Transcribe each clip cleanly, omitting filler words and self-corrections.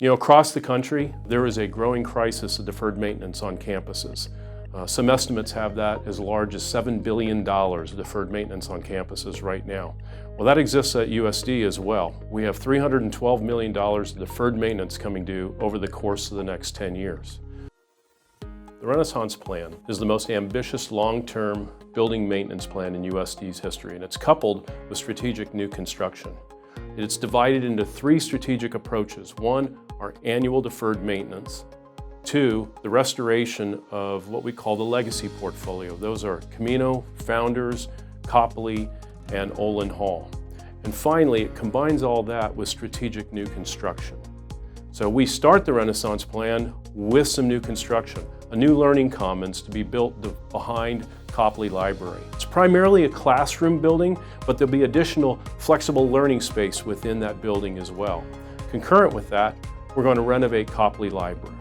Across the country, there is a growing crisis of deferred maintenance on campuses. Some estimates have that as large as $7 billion of deferred maintenance on campuses right now. Well, that exists at USD as well. We have $312 million of deferred maintenance coming due over the course of the next 10 years. The Renaissance Plan is the most ambitious long-term building maintenance plan in USD's history, and it's coupled with strategic new construction. It's divided into 3 strategic approaches. 1, our annual deferred maintenance. 2, the restoration of what we call the legacy portfolio. Those are Camino, Founders, Copley, and Olin Hall. And finally, it combines all that with strategic new construction. So we start the Renaissance Plan with some new construction, a new learning commons to be built behind Copley Library. It's primarily a classroom building, but there'll be additional flexible learning space within that building as well. Concurrent with that, we're going to renovate Copley Library.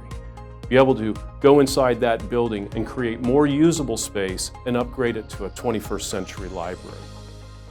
Be able to go inside that building and create more usable space and upgrade it to a 21st century library.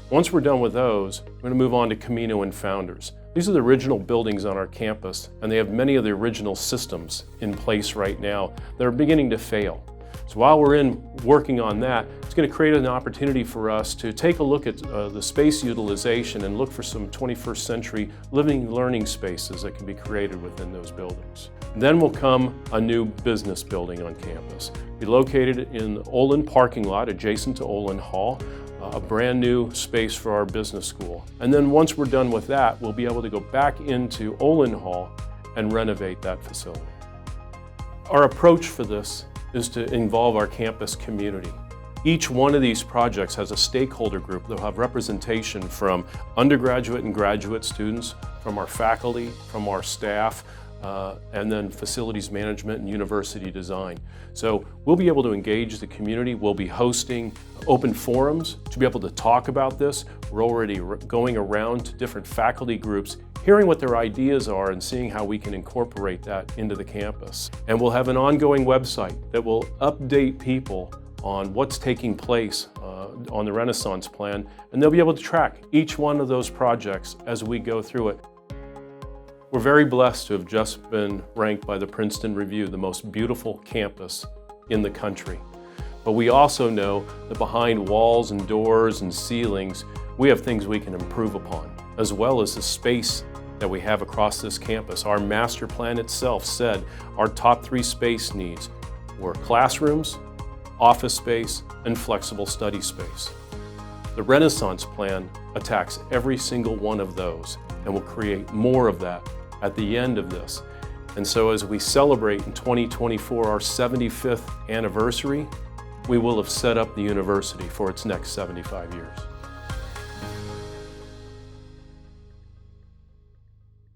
Once we're done with those, we're going to move on to Camino and Founders. These are the original buildings on our campus, and they have many of the original systems in place right now that are beginning to fail. So while we're working on that, it's going to create an opportunity for us to take a look at the space utilization and look for some 21st century living learning spaces that can be created within those buildings. Then will come a new business building on campus. Be located in the Olin parking lot adjacent to Olin Hall, a brand new space for our business school. And then once we're done with that, we'll be able to go back into Olin Hall and renovate that facility. Our approach for this is to involve our campus community. Each one of these projects has a stakeholder group that will have representation from undergraduate and graduate students, from our faculty, from our staff, and then facilities management and university design. So we'll be able to engage the community. We'll be hosting open forums to be able to talk about this. We're already going around to different faculty groups, hearing what their ideas are and seeing how we can incorporate that into the campus. And we'll have an ongoing website that will update people on what's taking place on the Renaissance Plan, and they'll be able to track each one of those projects as we go through it. We're very blessed to have just been ranked by the Princeton Review the most beautiful campus in the country. But we also know that behind walls and doors and ceilings, we have things we can improve upon, as well as the space that we have across this campus. Our master plan itself said our top 3 space needs were classrooms, office space, and flexible study space. The Renaissance Plan attacks every single one of those and will create more of that at the end of this. And so as we celebrate in 2024 our 75th anniversary, we will have set up the university for its next 75 years.